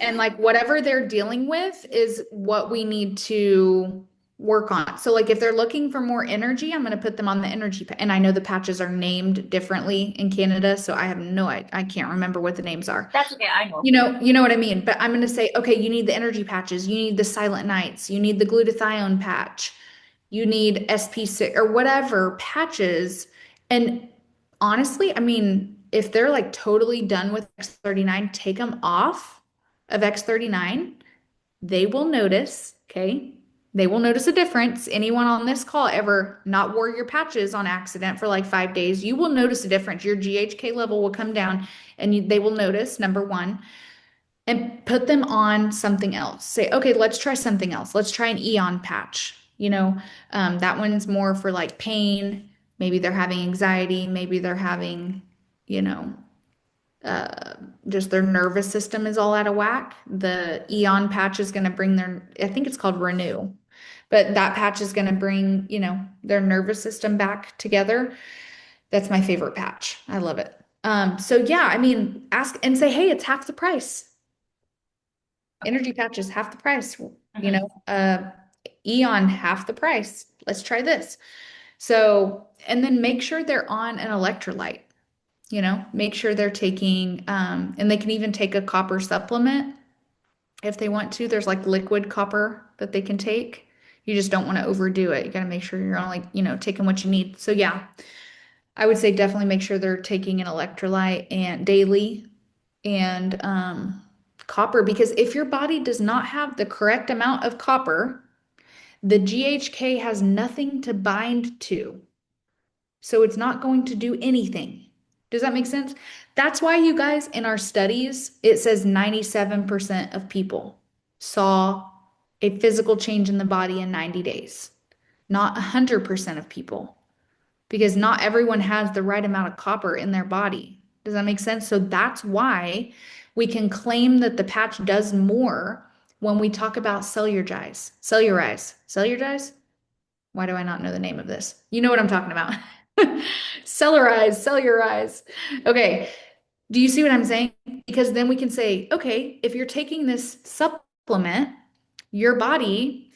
And like whatever they're dealing with is what we need to work on. So like if they're looking for more energy, I'm going to put them on the energy. And I know the patches are named differently in Canada, so I have I can't remember what the names are. That's okay. I know. You know what I mean? But I'm going to say, okay, you need the energy patches. You need the silent nights. You need the glutathione patch. You need SP6 or whatever patches. And honestly, I mean, if they're like totally done with X39, take them off of X39. They will notice, okay? They will notice a difference. Anyone on this call ever not wore your patches on accident for like 5 days, you will notice a difference. Your GHK level will come down and they will notice, number one, and put them on something else. Say, okay, let's try something else. Let's try an Eon patch. That one's more for like pain. Maybe they're having anxiety. Maybe they're having, you know, just their nervous system is all out of whack. The Eon patch is going to bring I think it's called Renew, but that patch is going to bring, their nervous system back together. That's my favorite patch. I love it. So yeah, I mean, ask and say, hey, it's half the price. Energy patch is half the price, Eon half the price. Let's try this. So, and then make sure they're on an electrolyte. Make sure they're taking, and they can even take a copper supplement if they want to. There's like liquid copper that they can take. You just don't want to overdo it. You got to make sure you're only, taking what you need. So yeah, I would say definitely make sure they're taking an electrolyte and daily and copper, because if your body does not have the correct amount of copper, the GHK has nothing to bind to. So it's not going to do anything. Does that make sense? That's why you guys in our studies, it says 97% of people saw a physical change in the body in 90 days. not 100% of people, because not everyone has the right amount of copper in their body. Does that make sense? So that's why we can claim that the patch does more when we talk about cellularize. Cellularize. Cellularize? Why do I not know the name of this? You know what I'm talking about. Cellularize, cellularize. Okay. Do you see what I'm saying? Because then we can say, okay, if you're taking this supplement, your body,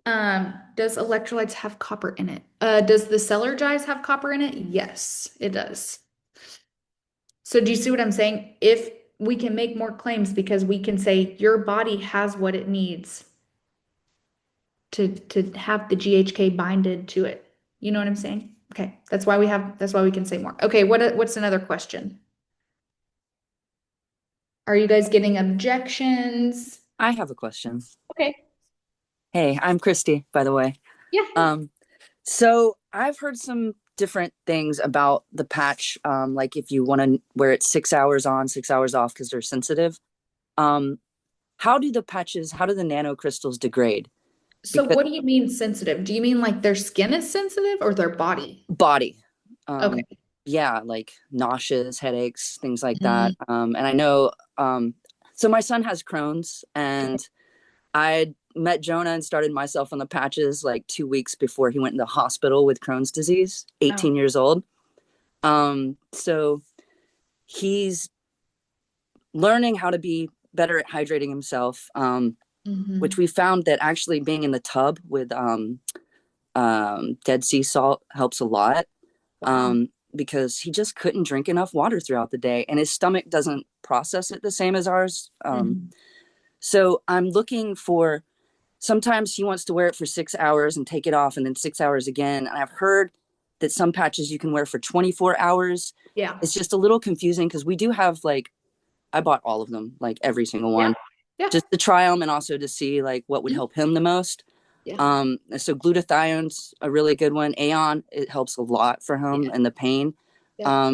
does electrolytes have copper in it? Does the Celergize have copper in it? Yes, it does. So do you see what I'm saying? If we can make more claims because we can say your body has what it needs to have the GHK binded to it. You know what I'm saying? Okay, that's why we can say more. Okay, what's another question? Are you guys getting objections? I have a question. Okay. Hey, I'm Christy, by the way. Yeah. So I've heard some different things about the patch, like if you want to wear it 6 hours on, 6 hours off because they're sensitive. How do the nanocrystals degrade? So Because what do you mean sensitive? Do you mean like their skin is sensitive or their body? body, Okay. yeah, like nauseous, headaches, things like Mm, that. And I know, so my son has Crohn's, and I met Jonah and started myself on the patches like 2 weeks before he went in the hospital with Crohn's disease, 18 years old. So he's learning how to be better at hydrating himself, which we found that actually being in the tub with Dead Sea salt helps a lot. wow. Because he just couldn't drink enough water throughout the day, and his stomach doesn't process it the same as ours. So I'm looking for, sometimes he wants to wear it for 6 hours and take it off and then 6 hours again. And I've heard that some patches you can wear for 24 hours. Yeah. It's just a little confusing because we do have, like, I bought all of them, like every single one, Yeah. just to try them and also to see like what would help him the most. Yeah. So glutathione's a really good one. Aeon, it helps a lot for him and the pain. Yeah.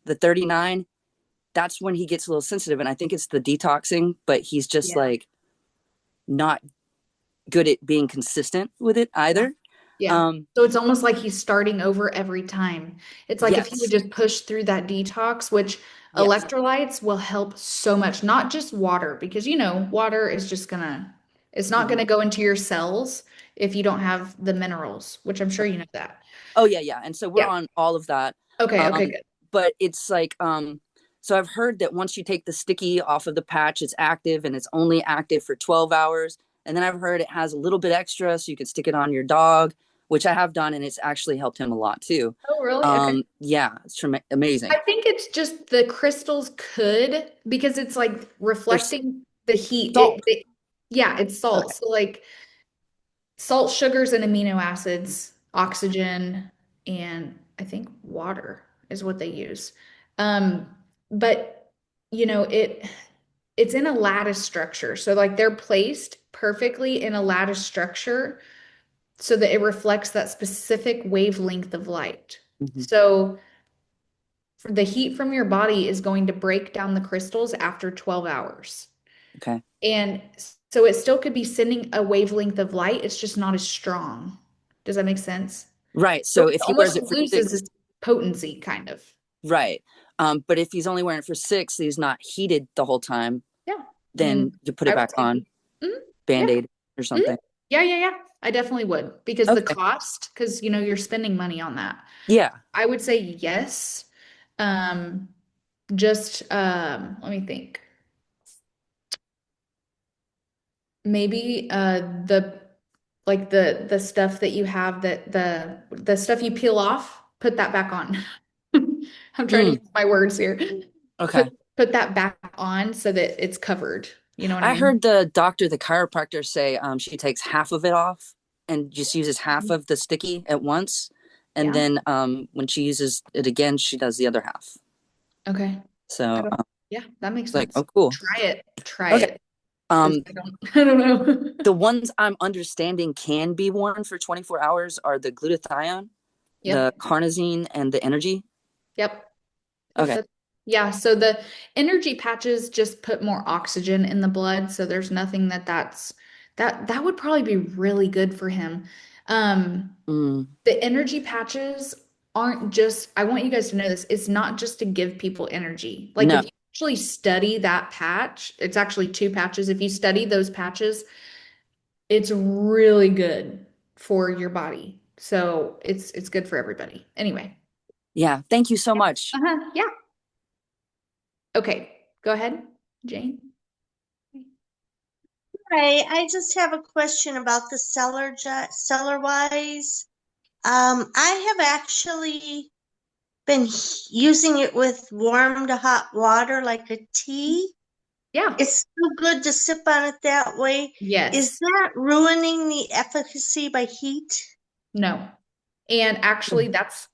The 39, that's when he gets a little sensitive, and I think it's the detoxing, but he's just like not good at being consistent with it either. Yeah. So it's almost like he's starting over every time. It's like if he would Yes. just push through that detox, which Yes. electrolytes will help so much, not just water, because water is just it's not gonna go into your cells if you don't have the minerals, which I'm sure you know that. Oh yeah. And so we're on all of that. Okay, good. But it's like, so I've heard that once you take the sticky off of the patch, it's active, and it's only active for 12 hours. And then I've heard it has a little bit extra, so you can stick it on your dog, which I have done, and it's actually helped him a lot too. Oh, really? Okay. Yeah, it's amazing. I think it's just the crystals because it's like reflecting the heat. Salt. Yeah, it's salt. Okay. So like salt, sugars, and amino acids, oxygen, and I think water is what they use. But it's in a lattice structure. So like they're placed perfectly in a lattice structure so that it reflects that specific wavelength of light. So the heat from your body is going to break down the crystals after 12 hours. Okay. And so it still could be sending a wavelength of light. It's just not as strong. Does that make sense? Right. So it if he wears almost it for loses 6, its potency, kind of. right. But if he's only wearing it for 6, he's not heated the whole time. Yeah. Then you put it back on, Band-Aid or something. Yeah. I definitely would, because the cost, because you're spending money on that. Yeah. I would say yes. Just let me think. Maybe the stuff that you have, that the stuff you peel off, put that back on. I'm trying to use my words here. Okay. Put that back on so that it's covered. You know what I mean? Heard the chiropractor say she takes half of it off and just uses half of the sticky at once. And then when she uses it again, she does the other half. Okay. So yeah, that makes like, sense. oh, cool. Try it. Okay. It. I don't know. The ones I'm understanding can be worn for 24 hours are the glutathione, the carnosine, and the energy. Yep. Okay. Yeah, so the energy patches just put more oxygen in the blood, so there's nothing that would probably be really good for him. Mm, The energy patches aren't just, I want you guys to know this, it's not just to give people energy. Like no. if you actually study that patch, it's actually two patches. If you study those patches, it's really good for your body. So it's good for everybody. Anyway. Yeah. Thank you so much. Yeah. Okay, go ahead, Jane. Hi, I just have a question about the seller wise. I have actually been using it with warm to hot water like a tea. Yeah. It's so good to sip on it that way. Is Yes. that ruining the efficacy by heat? No. And actually that's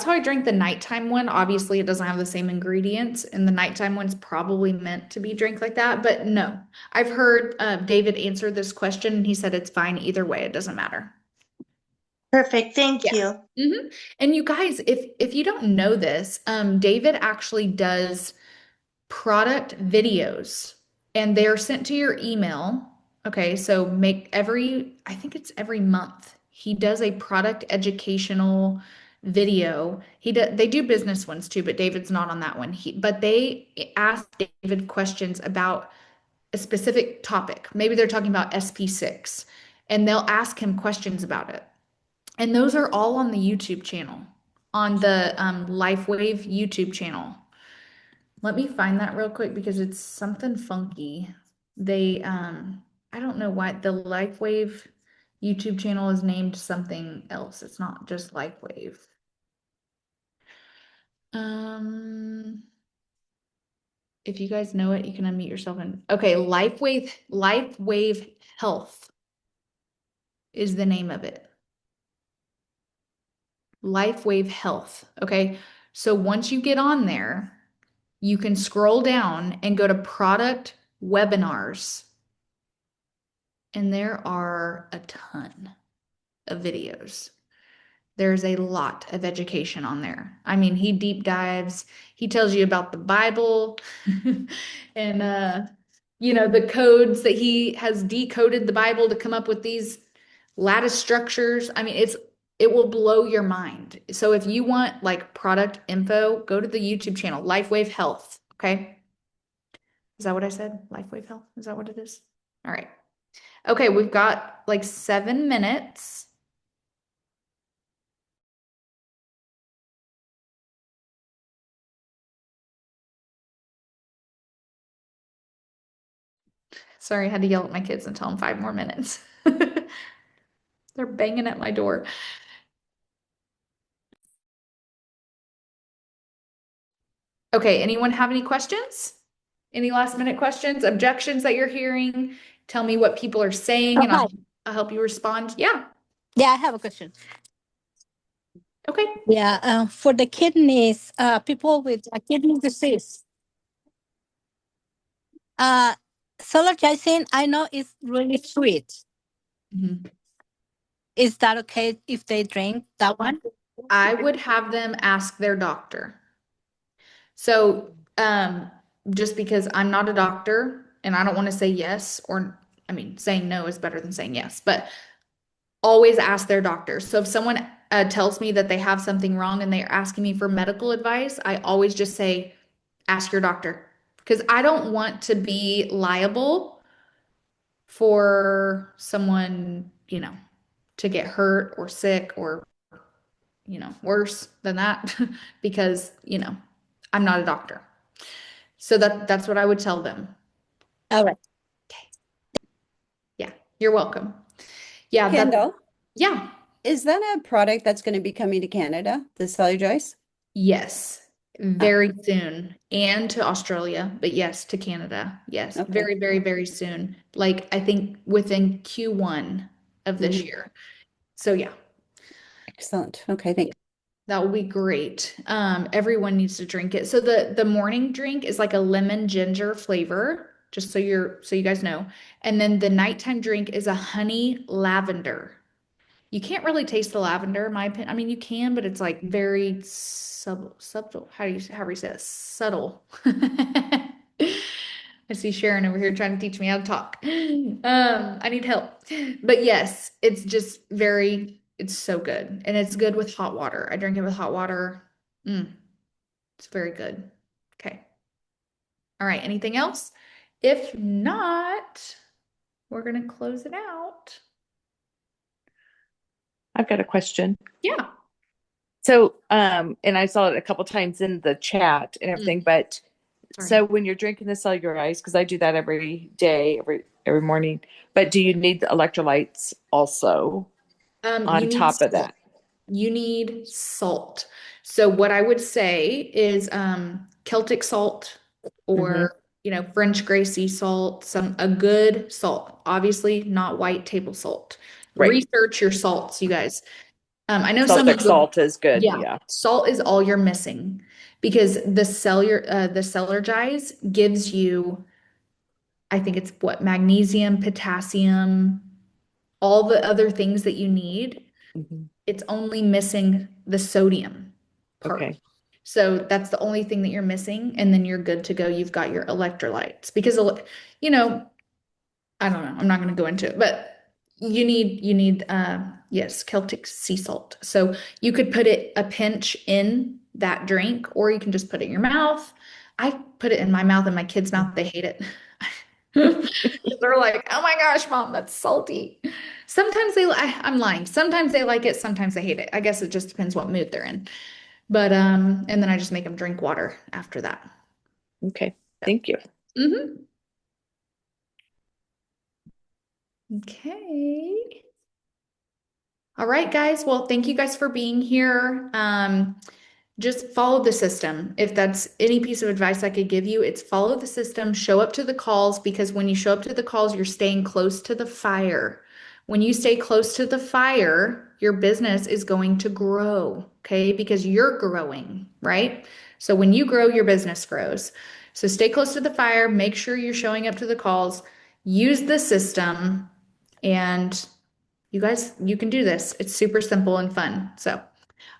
how I drink the nighttime one. Obviously, it doesn't have the same ingredients, and the nighttime one's probably meant to be drank like that. But no, I've heard David answer this question, and he said it's fine either way. It doesn't matter. Perfect, thank Yeah. you. And you guys, if you don't know this, David actually does product videos, and they're sent to your email. Okay, so I think it's every month. He does a product educational video. They do business ones too, but David's not on that one. But they ask David questions about a specific topic. Maybe they're talking about SP6, and they'll ask him questions about it. And those are all on the YouTube channel, on the LifeWave YouTube channel. Let me find that real quick because it's something funky. I don't know why the LifeWave YouTube channel is named something else. It's not just LifeWave. If you guys know it, you can unmute yourself and okay, LifeWave Health is the name of it. LifeWave Health. Okay. So once you get on there, you can scroll down and go to product webinars. And there are a ton of videos. There's a lot of education on there. I mean, he deep dives, he tells you about the Bible and the codes that he has decoded the Bible to come up with these lattice structures. I mean, it will blow your mind. So if you want like product info, go to the YouTube channel, LifeWave Health. Okay. Is that what I said? LifeWave Health? Is that what it is? All right. Okay, we've got like 7 minutes. Sorry, I had to yell at my kids and tell them 5 more minutes. They're banging at my door. Okay, anyone have any questions? Any last minute questions, objections that you're hearing? Tell me what people are saying and Hi. I'll help you respond. Yeah. Yeah, I have a question. Okay. Yeah, for the kidneys, people with kidney disease, solar glycine, I know is really sweet. Mhm. Is that okay if they drink that one? I would have them ask their doctor. So, just because I'm not a doctor and I don't want to say yes, or I mean, saying no is better than saying yes, but always ask their doctor. So if someone tells me that they have something wrong and they're asking me for medical advice, I always just say, ask your doctor. Because I don't want to be liable for someone, to get hurt or sick or, worse than that because, I'm not a doctor. So that's what I would tell them. All right. Okay. Yeah, you're welcome. Yeah, Kendall, yeah. is that a product that's going to be coming to Canada, the Cellar Joyce? Yes, very soon. And to Australia, but yes, to Canada. Yes, Okay. very, very, very soon. Like I think within Q1 of this year. So yeah, Excellent. Okay, thanks. that will be great. Everyone needs to drink it. So the morning drink is like a lemon ginger flavor, just so you guys know. And then the nighttime drink is a honey lavender. You can't really taste the lavender, in my opinion. I mean, you can, but it's like very subtle. How do you say it? Subtle. I see Sharon over here trying to teach me how to talk. I need help. But yes, it's just it's so good. And it's good with hot water. I drink it with hot water. It's very good. Okay. All right. Anything else? If not, we're going to close it out. I've got a question. Yeah. So, and I saw it a couple times in the chat and everything, but Sorry. so when you're drinking the cellulite, because I do that every day, every morning, but do you need the electrolytes also on You need top of salt. that? You need salt. So what I would say is Celtic salt or French gray sea salt, a good salt. Obviously not white table salt. Right. Research your salts, you guys. I know some Celtic people, salt is good. yeah, Yeah. salt is all you're missing because the Celergize gives you, I think it's what, magnesium, potassium, all the other things that you need. Mhm. It's only missing the sodium part. Okay. So that's the only thing that you're missing, and then you're good to go. You've got your electrolytes because, I don't know. I'm not going to go into it, but yes, Celtic sea salt. So you could put it a pinch in that drink, or you can just put it in your mouth. I put it in my mouth and my kids' mouth. They hate it. They're like, "Oh my gosh, mom, that's salty." Sometimes I'm lying. Sometimes they like it. Sometimes they hate it. I guess it just depends what mood they're in. But and then I just make them drink water after that. Okay. Thank you. Mm-hmm. Okay. All right, guys. Well, thank you guys for being here. Just follow the system. If that's any piece of advice I could give you, it's follow the system, show up to the calls, because when you show up to the calls, you're staying close to the fire. When you stay close to the fire, your business is going to grow, okay? Because you're growing, right? So when you grow, your business grows. So stay close to the fire, make sure you're showing up to the calls, use the system, and you guys, you can do this. It's super simple and fun. So,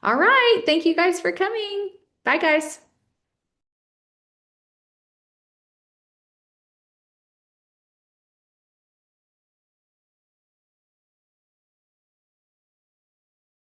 all right. Thank you guys for coming. Bye, guys.